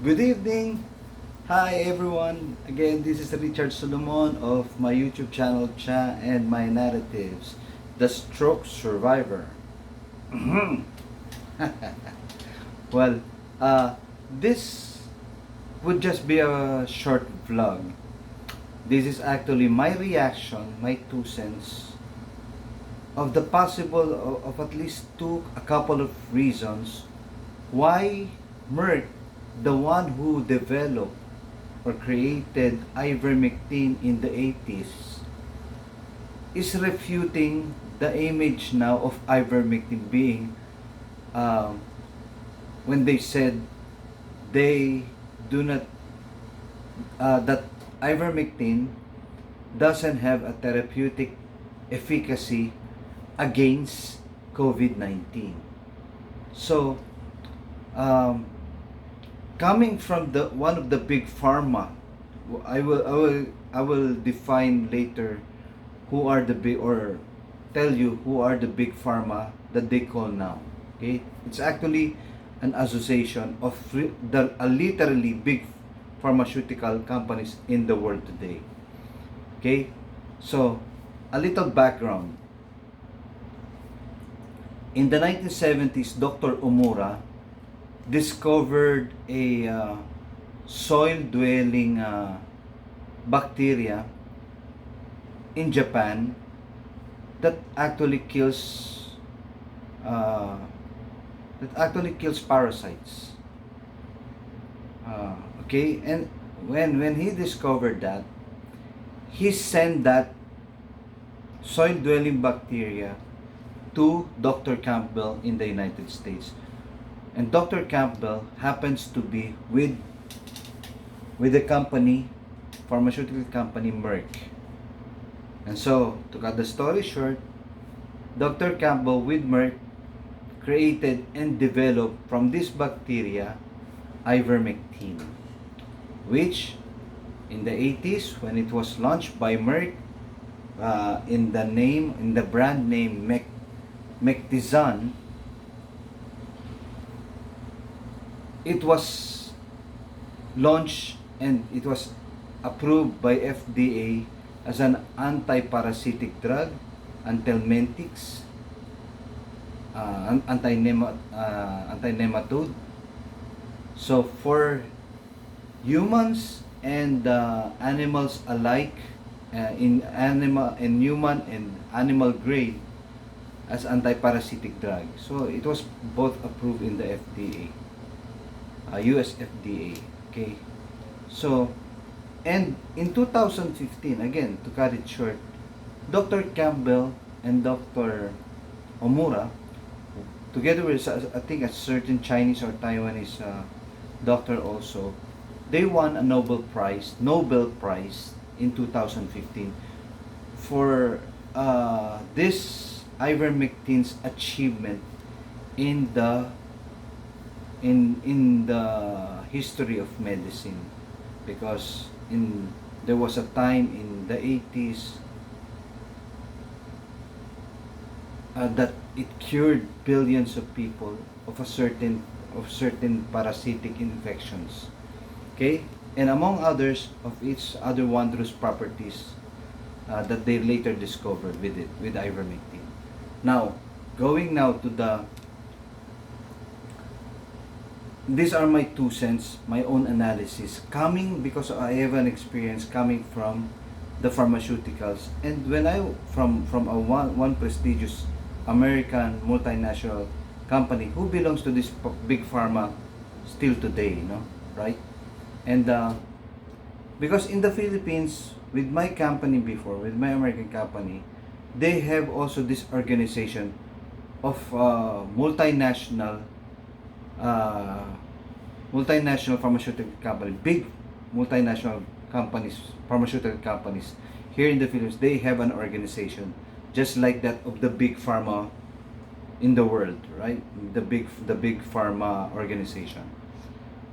Good evening. Hi everyone. Again, this is Richard Solomon of my YouTube channel Cha and my narratives, The Stroke Survivor. well, this would just be a short vlog. This is actually my reaction, my 2 cents of the possible of at least a couple of reasons why Merck, the one who developed or created ivermectin in the 80s, is refuting the image now of ivermectin being um, when they said they do not that ivermectin doesn't have a therapeutic efficacy against COVID-19. So um, coming from the one of the big pharma, I will define later who are the big, or tell you who are the big pharma that they call now. Okay, it's actually an association of the literally big pharmaceutical companies in the world today. Okay, so a little background. In the 1970s, Dr. Omura discovered a soil-dwelling bacteria in Japan that actually kills uh, parasites. Okay, and when he discovered that, he sent that soil-dwelling bacteria to Dr. Campbell in the United States. And Dr. Campbell happens to be with the company, pharmaceutical company Merck. And so, to cut the story short, Dr. Campbell with Merck created and developed from this bacteria ivermectin, which in the 80s, when it was launched by Merck in the brand name Mectizan, it was launched and it was approved by FDA as an anti-parasitic drug, anthelmintics, anti-nematode. So for humans and animals alike, in human and animal grade, as anti-parasitic drug. So it was both approved in the FDA, US FDA. Okay, so and in 2015, again to cut it short, Dr. Campbell and Dr. Omura, together with I think a certain Chinese or Taiwanese doctor also, they won a Nobel Prize in 2015 for this ivermectin's achievement in the history of medicine, because there was a time in the 80s that it cured billions of people of certain parasitic infections. Okay, and among others of its other wondrous properties that they later discovered with ivermectin. Now, going now to these are my 2 cents, my own analysis, coming because I have an experience coming from the pharmaceuticals, and when I from a one prestigious American multinational company who belongs to this big pharma still today, right? And because in the Philippines, with my company before, with my American company, they have also this organization of uh, multinational pharmaceutical company, big multinational companies, pharmaceutical companies here in the Philippines. They have an organization just like that of the big pharma in the world, right? The big pharma organization.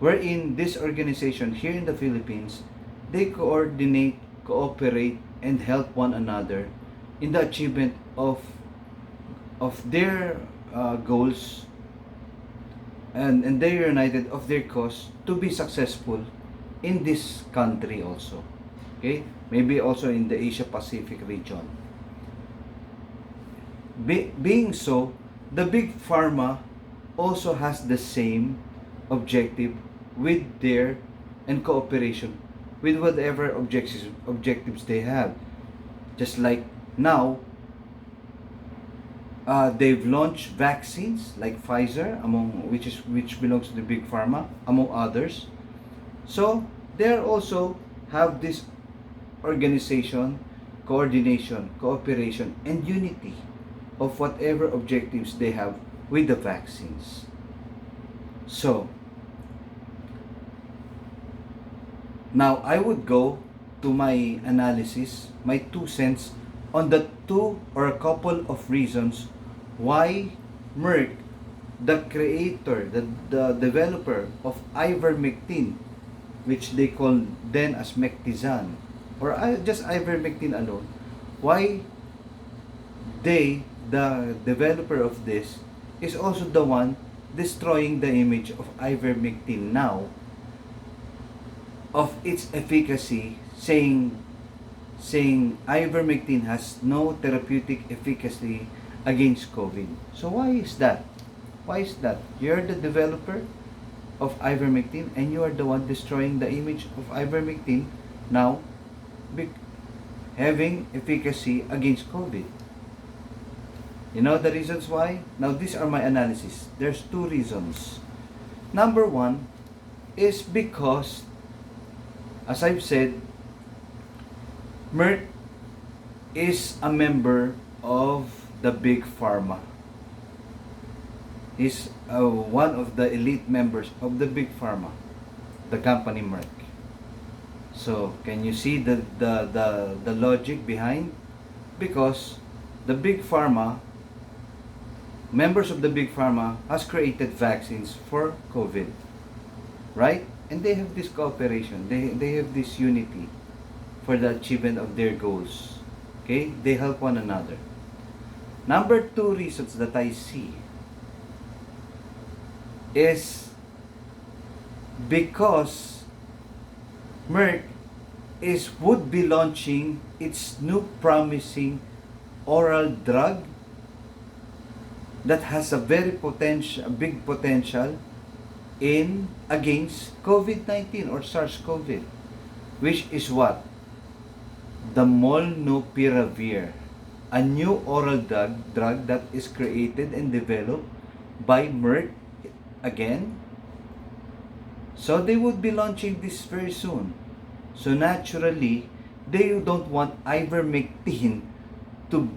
Wherein this organization here in the Philippines, they coordinate, cooperate, and help one another in the achievement of their goals and they're united of their cause to be successful in this country also. Okay? Maybe also in the Asia Pacific region. Being so, the Big Pharma also has the same objective with their and cooperation with whatever objectives they have. Just like now, they've launched vaccines like Pfizer, which belongs to the Big Pharma, among others. So they also have this organization, coordination, cooperation, and unity of whatever objectives they have with the vaccines. So now I would go to my analysis, my 2 cents on the two or a couple of reasons why Merck, the creator, the developer of Ivermectin, which they call then as Mectizan, or just Ivermectin alone, why they, the developer of this, is also the one destroying the image of Ivermectin now, of its efficacy, saying Ivermectin has no therapeutic efficacy against COVID. So why is that? Why is that? You're the developer of Ivermectin and you are the one destroying the image of Ivermectin now having efficacy against COVID. You know the reasons why? Now these are my analysis. There's 2 reasons. Number 1 is because, as I've said, Merck is a member of the Big Pharma. He's one of the elite members of the Big Pharma, the company Merck. So, can you see the logic behind? Because the Big Pharma, members of the Big Pharma has created vaccines for COVID, right? And they have this cooperation, they have this unity for the achievement of their goals. Okay? They help one another. Number 2 reasons that I see is because Merck would be launching its new promising oral drug that has a big potential in against COVID-19 or SARS COVID, which is what? The Molnupiravir, a new oral drug that is created and developed by Merck again. So they would be launching this very soon. So naturally, they don't want Ivermectin to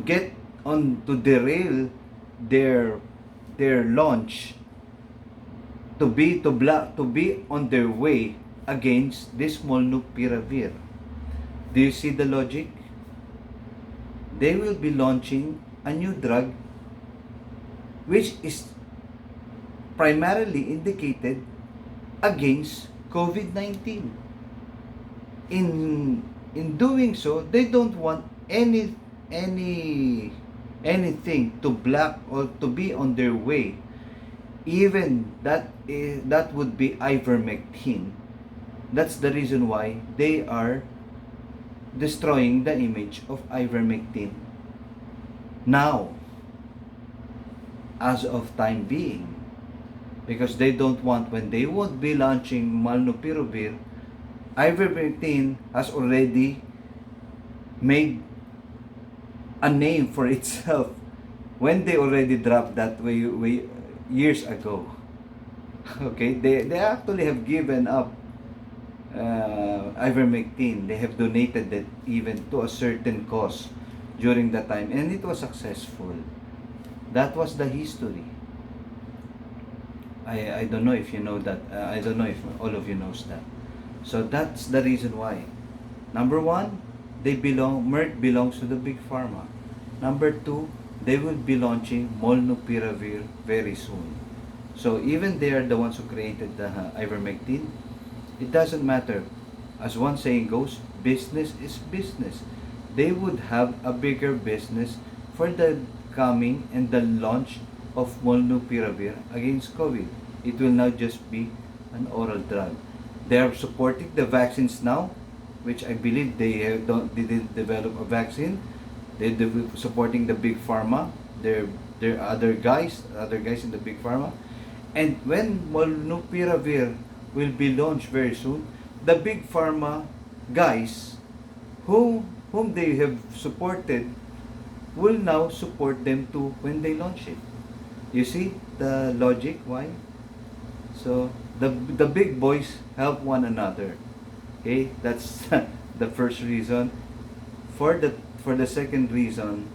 get on, to derail their launch, to be on their way against this Molnupiravir. Do you see the logic? They will be launching a new drug which is primarily indicated against COVID-19. In doing so, they don't want anything to block or to be on their way. Even that would be Ivermectin. That's the reason why they are destroying the image of Ivermectin now, as of time being, because they don't want, when they won't be launching Molnupiravir, Ivermectin has already made a name for itself when they already dropped that way years ago. Okay, they actually have given up Ivermectin. They have donated it even to a certain cause during that time, and it was successful. That was the history. I don't know if you know that. I don't know if all of you knows that. So that's the reason why. Number 1, Merck belongs to the Big Pharma. Number 2, they will be launching Molnupiravir very soon. So even they are the ones who created the Ivermectin, it doesn't matter. As one saying goes, business is business. They would have a bigger business for the coming and the launch of Molnupiravir against COVID. It will now just be an oral drug. They are supporting the vaccines now, which I believe they didn't develop a vaccine. They're supporting the Big Pharma. They're other guys in the Big Pharma. And when Molnupiravir will be launched very soon, the Big Pharma guys whom they have supported will now support them too when they launch it. You see the logic why? So the big boys help one another. Okay, that's the first reason. For the second reason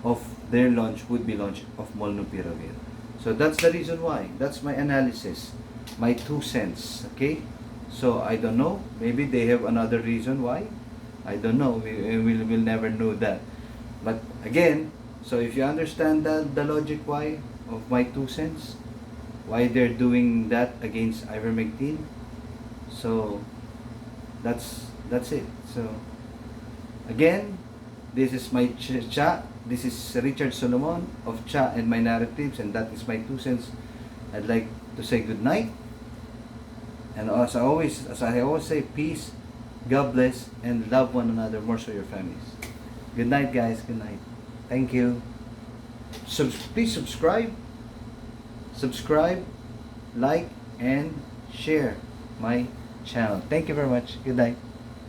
of their launch would be launch of Molnupiravir. So that's the reason why. That's my analysis, my 2 cents. Okay, so I don't know. Maybe they have another reason why. I don't know. We'll never know that. But again, so if you understand the logic why of my 2 cents, why they're doing that against Ivermectin, so that's it. So again, this is my cha. This is Richard Solomon of Cha and My Narratives, and that is my 2 cents. I'd like to say good night, and as I always say, peace, God bless, and love one another, more so your families. Good night, guys. Good night. Thank you. Please subscribe, like, and share my channel. Thank you very much. Good night.